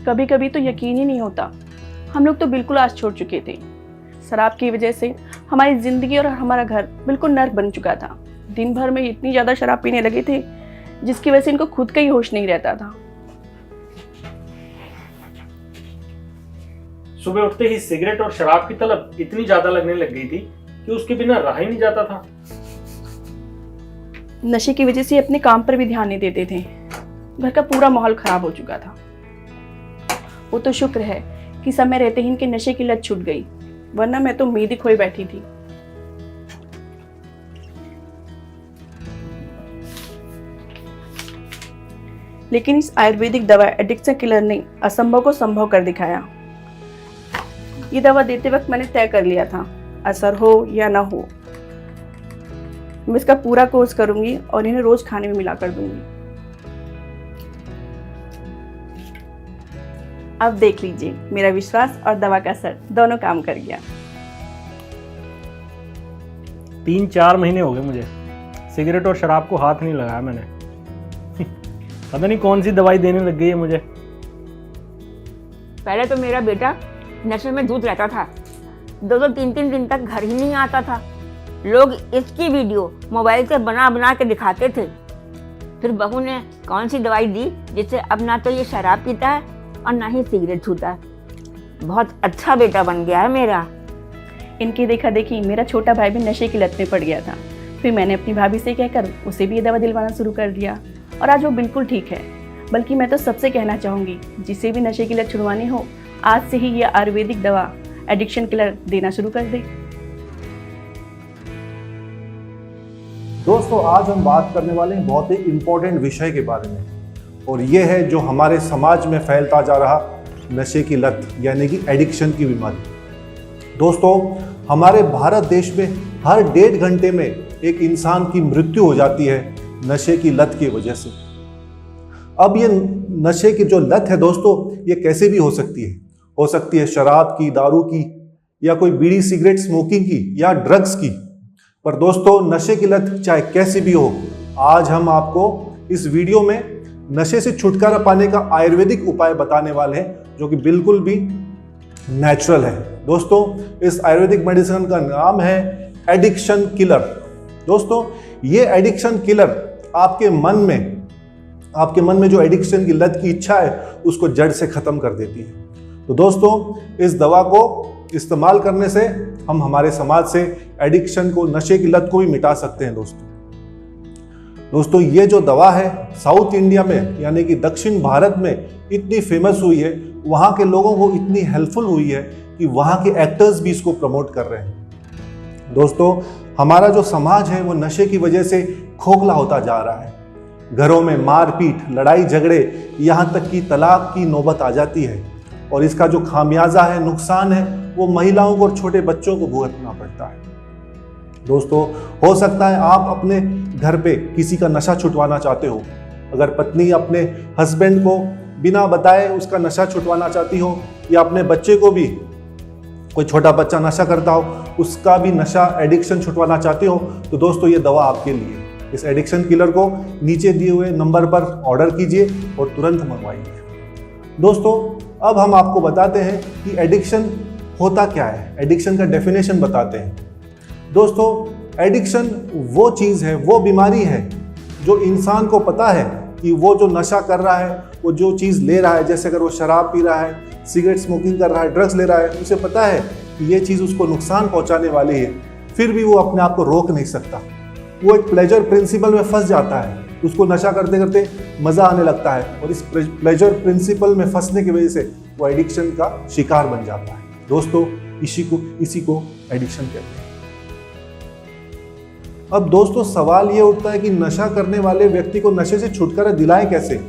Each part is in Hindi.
कभी कभी तो यकीन ही नहीं होता, हम लोग तो बिल्कुल आस छोड़ चुके थे। शराब की वजह से हमारी ज़िंदगी और हमारा घर बिल्कुल नर्क बन चुका था। दिन भर में इतनी ज़्यादा शराब पीने लगे थे जिसकी वजह से इनको खुद का ही होश नहीं रहता था। सुबह उठते ही सिगरेट और शराब की तलब इतनी ज्यादा लगने लग गई थी कि उसके बिना रहा ही नहीं जाता था। नशे की वजह से अपने काम पर भी ध्यान नहीं देते थे। घर का पूरा माहौल खराब हो चुका था। वो तो शुक्र है कि समय रहते ही इनके नशे की लत छूट गई, वरना मैं तो उम्मीद ही खोई बैठी थी। लेकिन इस आयुर्वेदिक दवा एडिक्शन किलर ने असंभव को संभव कर दिखाया। ये दवा देते वक्त मैंने तय कर लिया था, असर हो या ना हो, मैं इसका पूरा कोर्स करूंगी और इन्हें रोज खाने में मिला कर दूंगी। अब देख लीजिए, मेरा विश्वास और दवा का असर दोनों काम कर गया। 3-4 महीने हो गए मुझे सिगरेट और शराब को हाथ नहीं लगाया मैंने। पता नहीं कौन सी दवाई देने लग गई है मुझे। पहले तो मेरा बेटा नशे में धुत रहता था, 2-2 3-3 दिन तक घर ही नहीं आता था। लोग इसकी वीडियो मोबाइल से बना बना के दिखाते थे। फिर बहू ने कौन सी दवाई दी जिससे अब ना तो ये शराब पीता है और ना ही सिगरेट छूता है। बहुत अच्छा बेटा बन गया है मेरा। इनकी देखा देखी मेरा छोटा भाई भी नशे की लत में पड़ गया था। फिर मैंने अपनी भाभी से कहकर उसे भी ये दवा दिलवाना शुरू कर दिया और आज वो बिल्कुल ठीक है। बल्कि मैं तो सबसे कहना चाहूँगी, जिसे भी नशे की लत छुड़वानी हो, आज से ही ये आयुर्वेदिक दवा एडिक्शन किलर देना शुरू कर दे। दोस्तों, आज हम बात करने वाले हैं बहुत ही इम्पोर्टेंट विषय के बारे में, और ये है जो हमारे समाज में फैलता जा रहा नशे की लत यानी कि एडिक्शन की बीमारी। दोस्तों, हमारे भारत देश में हर 1.5 घंटे में एक इंसान की मृत्यु हो जाती है नशे की लत की वजह से। अब ये नशे की जो लत है दोस्तों, ये कैसे भी हो सकती है। हो सकती है शराब की, दारू की, या कोई बीड़ी सिगरेट स्मोकिंग की, या ड्रग्स की। पर दोस्तों, नशे की लत चाहे कैसी भी हो, आज हम आपको इस वीडियो में नशे से छुटकारा पाने का आयुर्वेदिक उपाय बताने वाले हैं जो कि बिल्कुल भी नेचुरल है। दोस्तों, इस आयुर्वेदिक मेडिसिन का नाम है एडिक्शन किलर। दोस्तों, ये एडिक्शन किलर आपके मन में जो एडिक्शन की लत की इच्छा है उसको जड़ से खत्म कर देती है। तो दोस्तों, इस दवा को इस्तेमाल करने से हम हमारे समाज से एडिक्शन को, नशे की लत को भी मिटा सकते हैं। दोस्तों, ये जो दवा है साउथ इंडिया में यानी कि दक्षिण भारत में इतनी फेमस हुई है, वहाँ के लोगों को इतनी हेल्पफुल हुई है कि वहाँ के एक्टर्स भी इसको प्रमोट कर रहे हैं। दोस्तों, हमारा जो समाज है वो नशे की वजह से खोखला होता जा रहा है। घरों में मारपीट, लड़ाई झगड़े, यहाँ तक कि तलाक की नौबत आ जाती है, और इसका जो खामियाजा है, नुकसान है, वो महिलाओं को और छोटे बच्चों को भुगतना पड़ता है। दोस्तों, हो सकता है आप अपने घर पे किसी का नशा छुटवाना चाहते हो। अगर पत्नी अपने हस्बैंड को बिना बताए उसका नशा छुटवाना चाहती हो, या अपने बच्चे को भी, कोई छोटा बच्चा नशा करता हो, उसका भी नशा एडिक्शन छुटवाना चाहते हो, तो दोस्तों ये दवा आपके लिए। इस एडिक्शन किलर को नीचे दिए हुए नंबर पर ऑर्डर कीजिए और तुरंत मंगवाइए। दोस्तों, अब हम आपको बताते हैं कि एडिक्शन होता क्या है, एडिक्शन का डेफिनेशन बताते हैं। दोस्तों, एडिक्शन वो चीज़ है, वो बीमारी है जो इंसान को पता है कि वो जो नशा कर रहा है, वो जो चीज़ ले रहा है, जैसे अगर वो शराब पी रहा है, सिगरेट स्मोकिंग कर रहा है, ड्रग्स ले रहा है, उसे पता है कि ये चीज़ उसको नुकसान पहुंचाने वाली है, फिर भी वो अपने आप को रोक नहीं सकता। वो एक प्लेजर प्रिंसिपल में फंस जाता है, उसको नशा करते करते मज़ा आने लगता है, और इस प्लेजर प्रिंसिपल में फंसने की वजह से वो एडिक्शन का शिकार बन जाता है। दोस्तों, इसी को एडिक्शन कहते हैं। अब दोस्तों, सवाल ये उठता है कि नशा करने वाले व्यक्ति को नशे से छुटकारा दिलाएं कैसे।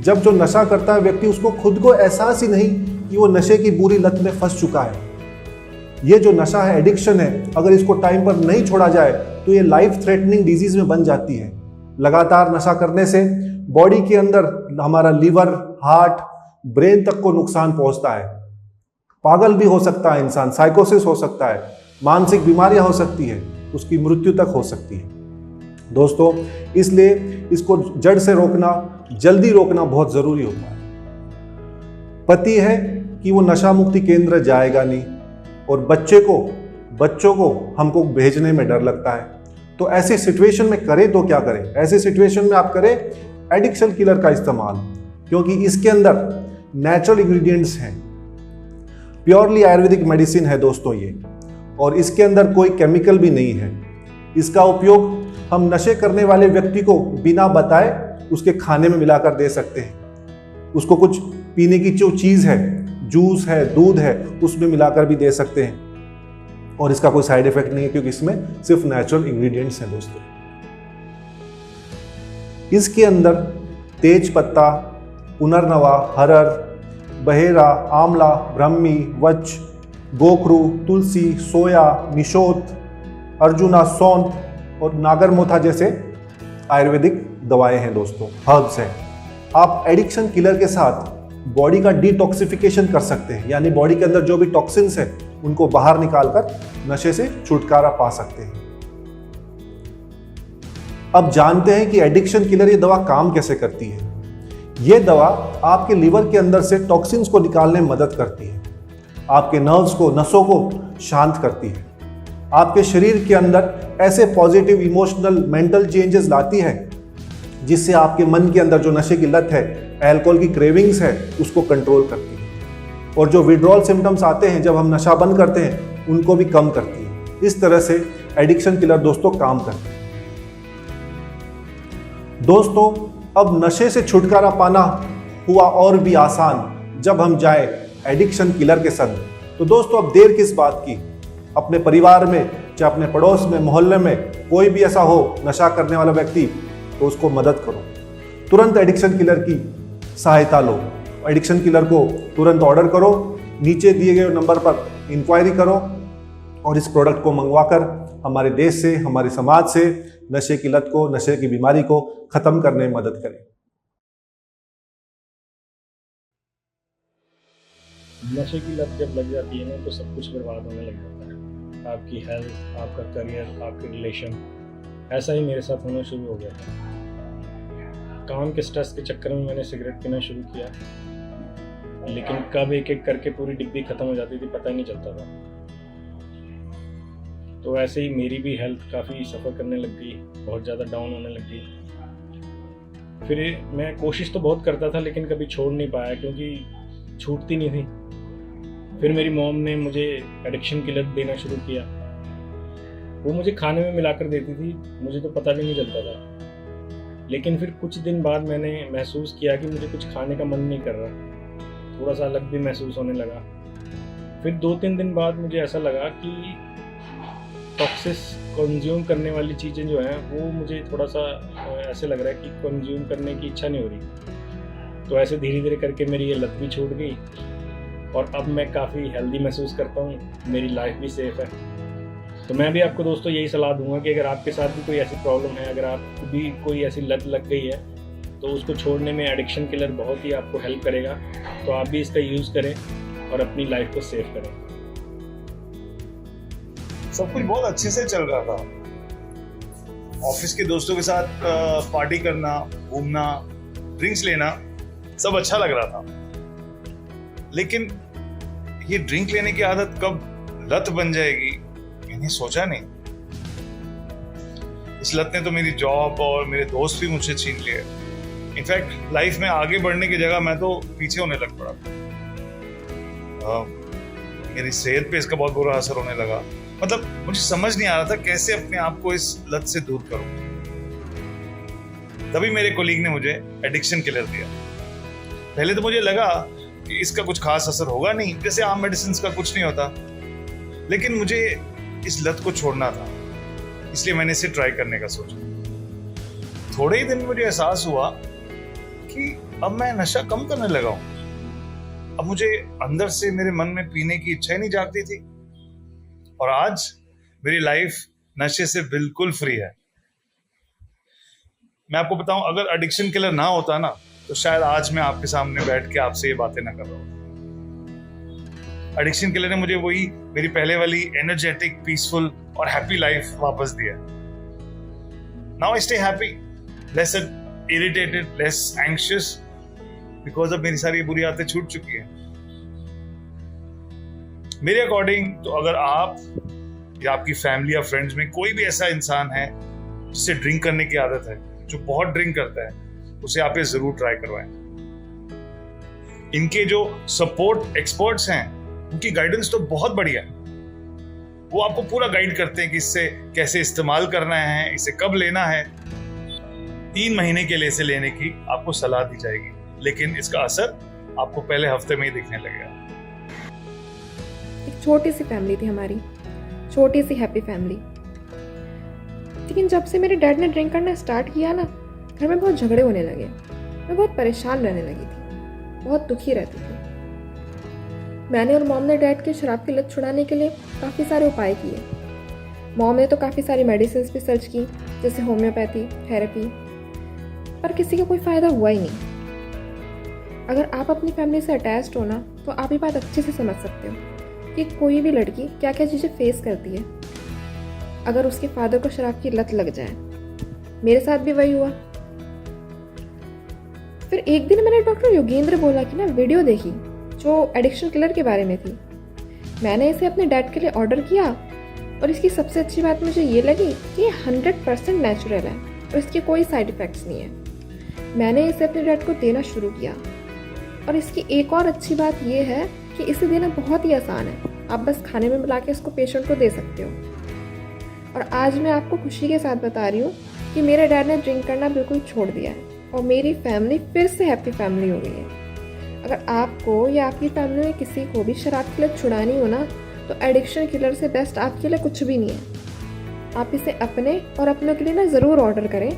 जब जो नशा करता है व्यक्ति, उसको खुद को एहसास ही नहीं कि वो नशे की बुरी लत में फंस चुका है। ये जो नशा है, एडिक्शन है, अगर इसको टाइम पर नहीं छोड़ा जाए तो ये लाइफ थ्रेटनिंग डिजीज में बन जाती है। लगातार नशा करने से बॉडी के अंदर हमारा लीवर, हार्ट, ब्रेन तक को नुकसान पहुंचता है। पागल भी हो सकता है इंसान, साइकोसिस हो सकता है, मानसिक बीमारियां हो सकती है, उसकी मृत्यु तक हो सकती है। दोस्तों, इसलिए इसको जड़ से रोकना, जल्दी रोकना बहुत ज़रूरी होता है। पति है कि वो नशा मुक्ति केंद्र जाएगा नहीं, और बच्चों को हमको भेजने में डर लगता है। तो ऐसे सिचुएशन में करें तो क्या करें? ऐसे सिचुएशन में आप करें एडिक्शन किलर का इस्तेमाल, क्योंकि इसके अंदर नेचुरल इंग्रेडिएंट्स हैं, प्योरली आयुर्वेदिक मेडिसिन है दोस्तों ये, और इसके अंदर कोई केमिकल भी नहीं है। इसका उपयोग हम नशे करने वाले व्यक्ति को बिना बताए उसके खाने में मिलाकर दे सकते हैं। उसको कुछ पीने की जो चीज़ है, जूस है, दूध है, उसमें मिलाकर भी दे सकते हैं, और इसका कोई साइड इफेक्ट नहीं है, क्योंकि इसमें सिर्फ नेचुरल इंग्रेडिएंट्स हैं दोस्तों। इसके अंदर तेज पत्ता, पुनर्नवा, हरर, बहेरा, आंवला, ब्रह्मी, वच, गोखरू, तुलसी, सोया, निशोत, अर्जुना, सौंठ और नागरमोथा जैसे आयुर्वेदिक दवाएं हैं दोस्तों, हर्ब्स हैं। आप एडिक्शन किलर के साथ बॉडी का डिटॉक्सिफिकेशन कर सकते हैं, यानी बॉडी के अंदर जो भी टॉक्सिन्स हैं उनको बाहर निकालकर नशे से छुटकारा पा सकते हैं। अब जानते हैं कि एडिक्शन किलर ये दवा काम कैसे करती है। ये दवा आपके लिवर के अंदर से टॉक्सिन्स को निकालने में मदद करती है, आपके नर्व्स को, नसों को शांत करती है, आपके शरीर के अंदर ऐसे पॉजिटिव इमोशनल मेंटल चेंजेस लाती है जिससे आपके मन के अंदर जो नशे की लत है, अल्कोहल की क्रेविंग्स है, उसको कंट्रोल करती है, और जो विड्रॉल सिम्टम्स आते हैं जब हम नशा बंद करते हैं उनको भी कम करती है। इस तरह से एडिक्शन किलर दोस्तों काम करती है। दोस्तों, अब नशे से छुटकारा पाना हुआ और भी आसान जब हम जाए एडिक्शन किलर के संग। तो दोस्तों, अब देर किस बात की? अपने परिवार में, चाहे अपने पड़ोस में, मोहल्ले में कोई भी ऐसा हो नशा करने वाला व्यक्ति, तो उसको मदद करो। तुरंत एडिक्शन किलर की सहायता लो। एडिक्शन किलर को तुरंत ऑर्डर करो, नीचे दिए गए नंबर पर इंक्वायरी करो, और इस प्रोडक्ट को मंगवाकर हमारे देश से, हमारे समाज से नशे की लत को, नशे की बीमारी को खत्म करने में मदद करें। नशे की लत जब लग जाती है ना तो सब कुछ बर्बाद होने लग जाता है। आपकी हेल्थ, आपका करियर, आपके रिलेशन। ऐसा ही मेरे साथ होना शुरू हो गया था। काम के स्ट्रेस के चक्कर में मैंने सिगरेट पीना शुरू किया, लेकिन कब एक एक करके पूरी डिब्बी खत्म हो जाती थी पता ही नहीं चलता था। तो ऐसे ही मेरी भी हेल्थ काफ़ी सफ़र करने लग गई, बहुत ज़्यादा डाउन होने लग गई। फिर मैं कोशिश तो बहुत करता था लेकिन कभी छोड़ नहीं पाया, क्योंकि छूटती नहीं थी। फिर मेरी मॉम ने मुझे एडिक्शन किलर देना शुरू किया। वो मुझे खाने में मिलाकर देती थी, मुझे तो पता भी नहीं चलता था। लेकिन फिर कुछ दिन बाद मैंने महसूस किया कि मुझे कुछ खाने का मन नहीं कर रहा, थोड़ा सा अलग भी महसूस होने लगा। फिर 2-3 दिन बाद मुझे ऐसा लगा कि टॉक्सिस कंज्यूम करने वाली चीज़ें जो हैं वो मुझे थोड़ा सा ऐसे लग रहा है कि कंज्यूम करने की इच्छा नहीं हो रही। तो ऐसे धीरे धीरे करके मेरी ये लत भी छूट गई, और अब मैं काफ़ी हेल्दी महसूस करता हूँ, मेरी लाइफ भी सेफ है। तो मैं भी आपको दोस्तों यही सलाह दूंगा कि अगर आपके साथ भी कोई ऐसी प्रॉब्लम है, अगर आपको भी कोई ऐसी लत लग गई है, तो उसको छोड़ने में एडिक्शन किलर बहुत ही आपको हेल्प करेगा। तो आप भी इसका यूज़ करें और अपनी लाइफ को सेव करें। सब कुछ बहुत अच्छे से चल रहा था। ऑफिस के दोस्तों के साथ पार्टी करना, घूमना, ड्रिंक्स लेना, सब अच्छा लग रहा था। लेकिन ये ड्रिंक लेने की आदत कब लत बन जाएगी, मैंने सोचा नहीं। इस लत ने तो मेरी जॉब और मेरे दोस्त भी मुझसे छीन लिए। इनफैक्ट लाइफ में आगे बढ़ने की जगह मैं तो पीछे होने लग पड़ा। मेरी सेहत पे इसका बहुत बुरा असर होने लगा। मतलब मुझे समझ नहीं आ रहा था कैसे अपने आप को इस लत से दूर करूं। तभी मेरे कोलीग ने मुझे एडिक्शन किलर दिया। पहले तो मुझे लगा कि इसका कुछ खास असर होगा नहीं, जैसे आम मेडिसिन का कुछ नहीं होता। लेकिन मुझे इस लत को छोड़ना था, इसलिए मैंने इसे ट्राई करने का सोचा। थोड़े ही दिन मुझे एहसास हुआ कि अब मैं नशा कम करने लगा हूं। अब मुझे अंदर से मेरे मन में पीने की इच्छा ही नहीं जागती थी, और आज मेरी लाइफ नशे से बिल्कुल फ्री है। मैं आपको बताऊं, अगर एडिक्शन किलर ना होता ना, तो शायद आज मैं आपके सामने बैठ के आपसे ये बातें ना कर रहा हूं। एडिक्शन किलर ने मुझे वही मेरी पहले वाली एनर्जेटिक, पीसफुल और हैप्पी लाइफ वापस दिया। Now I stay happy, less irritated, less anxious, because अब मेरी सारी बुरी आदतें छूट चुकी हैं। मेरे अकॉर्डिंग तो अगर आप या आपकी फैमिली या फ्रेंड्स में कोई भी ऐसा इंसान है जिसे ड्रिंक करने की आदत है, जो बहुत ड्रिंक करता है, उसे आप ये जरूर ट्राई करवाएं। इनके जो सपोर्ट एक्सपर्ट्स हैं उनकी गाइडेंस तो बहुत बढ़िया है। वो आपको पूरा गाइड करते हैं कि इससे कैसे इस्तेमाल करना है, इसे कब लेना है। 3 महीने के लिए इसे लेने की आपको सलाह दी जाएगी, लेकिन इसका असर आपको पहले हफ्ते में ही दिखने लगेगा। एक छोटी सी फैमिली थी हमारी, छोटी सी हैप्पी फैमिली। लेकिन जब से मेरे डैड ने ड्रिंक करना स्टार्ट किया ना, घर में बहुत झगड़े होने लगे। मैं बहुत परेशान रहने लगी थी, बहुत दुखी रहती थी। मैंने और मॉम ने डैड की शराब की लत छुड़ाने के लिए काफ़ी सारे उपाय किए। मॉम ने तो काफ़ी सारी मेडिसिन भी सर्च की, जैसे होम्योपैथी, थेरेपी, पर किसी का कोई फ़ायदा हुआ ही नहीं। अगर आप अपनी फैमिली से अटैच्ड हो ना, तो आप ये बात अच्छे से समझ सकते हो कि कोई भी लड़की क्या क्या चीज़ें फेस करती है अगर उसके फादर को शराब की लत लग जाए। मेरे साथ भी वही हुआ। फिर एक दिन मैंने डॉक्टर योगेंद्र बोला कि ना वीडियो देखी जो एडिक्शन किलर के बारे में थी। मैंने इसे अपने डैड के लिए ऑर्डर किया और इसकी सबसे अच्छी बात मुझे ये लगी कि ये 100% नेचुरल है और इसके कोई साइड इफ़ेक्ट्स नहीं है। मैंने इसे अपने डैड को देना शुरू किया और इसकी एक और अच्छी बात ये है कि इसे देना बहुत ही आसान है। आप बस खाने में मिला के इसको पेशेंट को दे सकते हो। और आज मैं आपको खुशी के साथ बता रही हूँ कि मेरे डैड ने ड्रिंक करना बिल्कुल छोड़ दिया है और मेरी फैमिली फिर से हैप्पी फैमिली हो गई है। अगर आपको या आपकी फैमिली में किसी को भी शराब की लत छुड़ानी हो ना, तो एडिक्शन किलर से बेस्ट आपके लिए कुछ भी नहीं है। आप इसे अपने और अपनों के लिए ना ज़रूर ऑर्डर करें,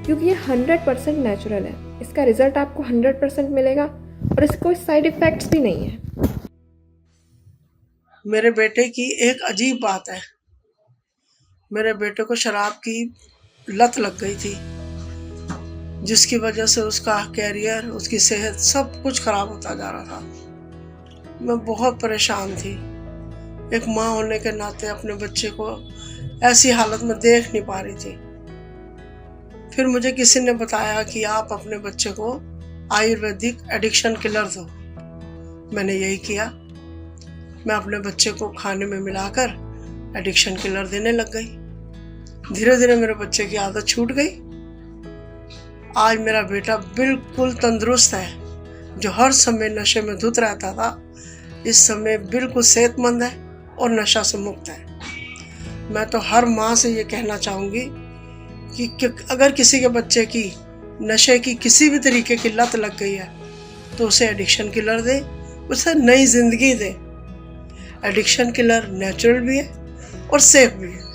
क्योंकि ये 100% नेचुरल है। इसका रिजल्ट आपको 100% मिलेगा और इसके कोई साइड इफ़ेक्ट्स भी नहीं है। मेरे बेटे की एक अजीब बात है। मेरे बेटे को शराब की लत लग गई थी, जिसकी वजह से उसका कैरियर, उसकी सेहत, सब कुछ खराब होता जा रहा था। मैं बहुत परेशान थी। एक माँ होने के नाते अपने बच्चे को ऐसी हालत में देख नहीं पा रही थी। फिर मुझे किसी ने बताया कि आप अपने बच्चे को आयुर्वेदिक एडिक्शन किलर दो। मैंने यही किया। मैं अपने बच्चे को खाने में मिलाकर एडिक्शन किलर देने लग गई। धीरे धीरे मेरे बच्चे की आदत छूट गई। आज मेरा बेटा बिल्कुल तंदुरुस्त है। जो हर समय नशे में धुत रहता था, इस समय बिल्कुल सेहतमंद है और नशा से मुक्त है। मैं तो हर माँ से ये कहना चाहूँगी कि अगर किसी के बच्चे की नशे की किसी भी तरीके की लत लग गई है, तो उसे एडिक्शन किलर दे, उसे नई जिंदगी दे। एडिक्शन किलर नेचुरल भी है और सेफ भी है।